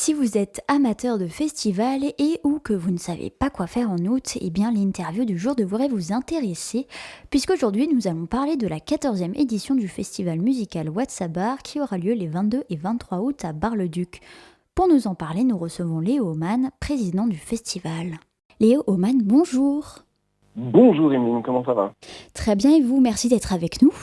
Si vous êtes amateur de festivals et ou que vous ne savez pas quoi faire en août, eh bien l'interview du jour devrait vous intéresser, puisqu'aujourd'hui nous allons parler de la 14e édition du festival musical Watsabar qui aura lieu les 22 et 23 août à Bar-le-Duc. Pour nous en parler, nous recevons Léo Oman, président du festival. Léo Oman, bonjour. Bonjour Emeline, comment ça va? Très bien et vous, merci d'être avec nous.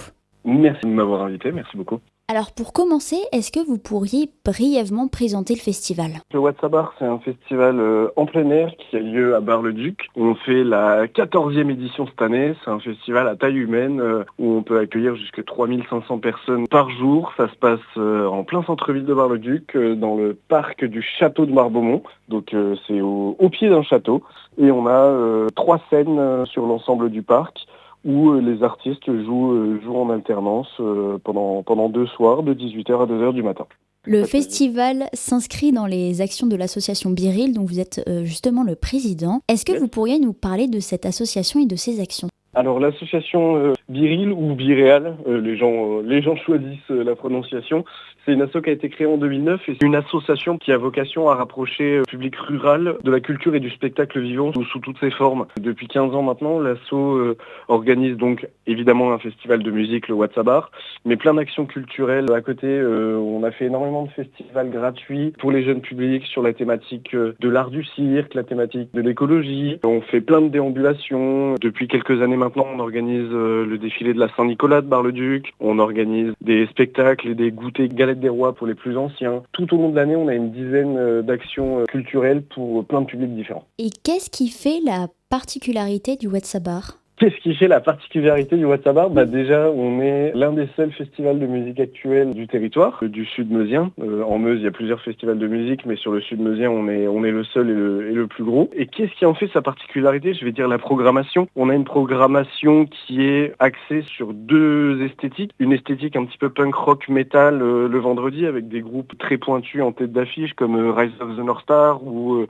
Merci de m'avoir invité, merci beaucoup. Alors pour commencer, est-ce que vous pourriez brièvement présenter le festival ? Le Watsabar, c'est un festival en plein air qui a lieu à Bar-le-Duc. On fait la 14e édition cette année. C'est un festival à taille humaine où on peut accueillir jusqu'à 3500 personnes par jour. Ça se passe en plein centre-ville de Bar-le-Duc, dans le parc du château de Marbeaumont. Donc c'est au pied d'un château. Et on a 3 scènes sur l'ensemble du parc, où les artistes jouent en alternance pendant 2 soirs, de 18h à 2h du matin. Le festival s'inscrit dans les actions de l'association Biril, dont vous êtes justement le président. Est-ce que vous pourriez nous parler de cette association et de ses actions ? Alors l'association Biril ou Biréal, les gens choisissent la prononciation. C'est une asso qui a été créée en 2009 et c'est une association qui a vocation à rapprocher le public rural de la culture et du spectacle vivant sous toutes ses formes. Depuis 15 ans maintenant, l'asso organise donc évidemment un festival de musique, le Watsabar, mais plein d'actions culturelles à côté. On a fait énormément de festivals gratuits pour les jeunes publics sur la thématique de l'art du cirque, la thématique de l'écologie. On fait plein de déambulations. Depuis quelques années maintenant, on organise le défilé de la Saint-Nicolas de Bar-le-Duc. On organise des spectacles et des goûters galettes des rois pour les plus anciens. Tout au long de l'année, on a une dizaine d'actions culturelles pour plein de publics différents. Et qu'est-ce qui fait la particularité du Watsabar ? Qu'est-ce qui fait la particularité du Watsabar ? Déjà, on est l'un des seuls festivals de musique actuelle du territoire, du sud meusien. En Meuse, il y a plusieurs festivals de musique, mais sur le sud meusien, on est le seul et le plus gros. Et qu'est-ce qui en fait sa particularité ? Je vais dire la programmation. On a une programmation qui est axée sur 2 esthétiques. Une esthétique un petit peu punk rock metal le vendredi, avec des groupes très pointus en tête d'affiche, comme Rise of the North Star, ou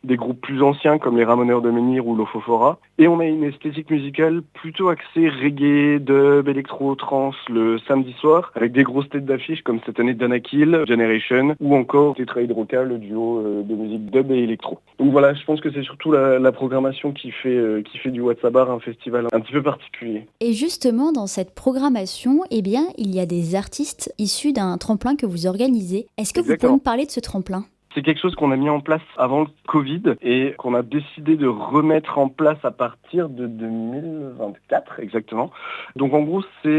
des groupes plus anciens, comme les Ramoneurs de Menhir ou l'Ofofora. Et on a une esthétique musicale plutôt axé reggae, dub, électro, trance le samedi soir, avec des grosses têtes d'affiche comme cette année Danakil, Generation, ou encore Tetra Hydroca, le duo de musique dub et électro. Donc voilà, je pense que c'est surtout la programmation qui fait du Watsabar un festival un petit peu particulier. Et justement, dans cette programmation, eh bien, il y a des artistes issus d'un tremplin que vous organisez. Est-ce que vous pouvez nous parler de ce tremplin ? C'est quelque chose qu'on a mis en place avant le Covid et qu'on a décidé de remettre en place à partir de 2024 exactement. Donc en gros, c'est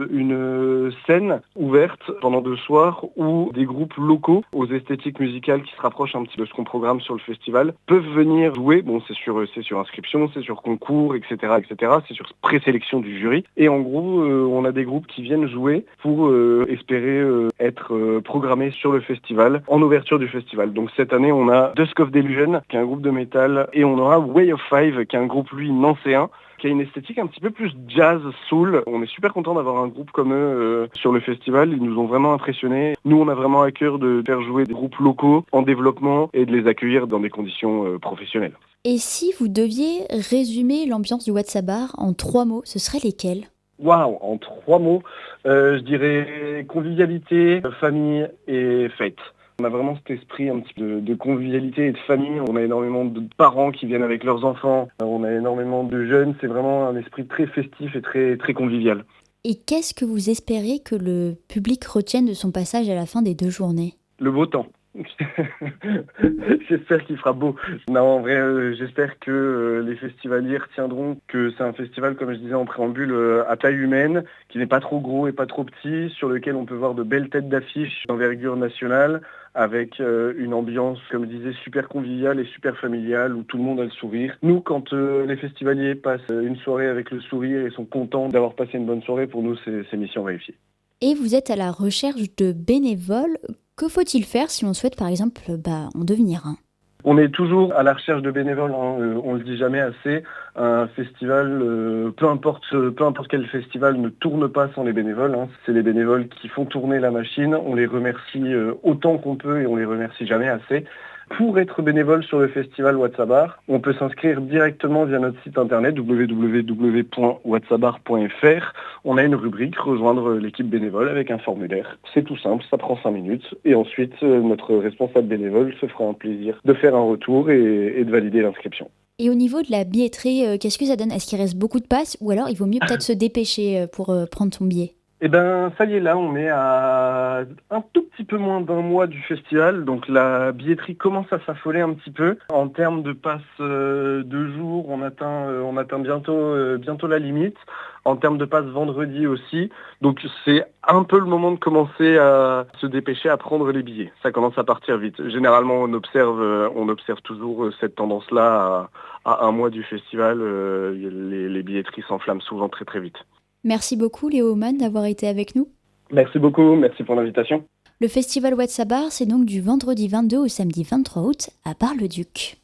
une scène ouverte pendant 2 soirs où des groupes locaux aux esthétiques musicales qui se rapprochent un petit peu de ce qu'on programme sur le festival peuvent venir jouer. Bon, c'est sur inscription, c'est sur concours, etc., c'est sur présélection du jury. Et en gros, on a des groupes qui viennent jouer pour espérer être programmés sur le festival en ouverture du festival. Donc cette année, on a Dusk of Delusion, qui est un groupe de métal, et on aura Way of Five, qui est un groupe, lui, nancéen, qui a une esthétique un petit peu plus jazz, soul. On est super content d'avoir un groupe comme eux sur le festival. Ils nous ont vraiment impressionnés. Nous, on a vraiment à cœur de faire jouer des groupes locaux en développement et de les accueillir dans des conditions professionnelles. Et si vous deviez résumer l'ambiance du Watsabar en 3 mots, ce seraient lesquels ? Waouh, en 3 mots, je dirais convivialité, famille et fête. On a vraiment cet esprit un petit peu de convivialité et de famille. On a énormément de parents qui viennent avec leurs enfants. On a énormément de jeunes. C'est vraiment un esprit très festif et très, très convivial. Et qu'est-ce que vous espérez que le public retienne de son passage à la fin des 2 journées ? Le beau temps. J'espère qu'il fera beau. Non, en vrai, j'espère que les festivaliers retiendront que c'est un festival, comme je disais en préambule, à taille humaine, qui n'est pas trop gros et pas trop petit, sur lequel on peut voir de belles têtes d'affiche d'envergure nationale, avec une ambiance, comme je disais, super conviviale et super familiale, où tout le monde a le sourire. Nous, quand les festivaliers passent une soirée avec le sourire et sont contents d'avoir passé une bonne soirée, pour nous, c'est mission réussie. Et vous êtes à la recherche de bénévoles. Que faut-il faire si on souhaite, par exemple, en devenir un ? On est toujours à la recherche de bénévoles, on le dit jamais assez. Un festival, peu importe quel festival, ne tourne pas sans les bénévoles. C'est les bénévoles qui font tourner la machine. On les remercie autant qu'on peut et on les remercie jamais assez. Pour être bénévole sur le festival Watsabar, on peut s'inscrire directement via notre site internet www.watsabar.fr. On a une rubrique rejoindre l'équipe bénévole avec un formulaire. C'est tout simple, ça prend 5 minutes et ensuite notre responsable bénévole se fera un plaisir de faire un retour et de valider l'inscription. Et au niveau de la billetterie, qu'est-ce que ça donne? Est-ce qu'il reste beaucoup de places ou alors il vaut mieux peut-être se dépêcher pour prendre son billet? Eh ben, ça y est, là, on est à un tout petit peu moins d'un mois du festival, donc la billetterie commence à s'affoler un petit peu. En termes de passe de jour, on atteint bientôt la limite. En termes de passe vendredi aussi, donc c'est un peu le moment de commencer à se dépêcher à prendre les billets. Ça commence à partir vite. Généralement, on observe toujours cette tendance-là à un mois du festival. Les billetteries s'enflamment souvent très très vite. Merci beaucoup Léo Oman d'avoir été avec nous. Merci beaucoup, merci pour l'invitation. Le festival Watsabar, c'est donc du vendredi 22 au samedi 23 août à Bar-le-Duc.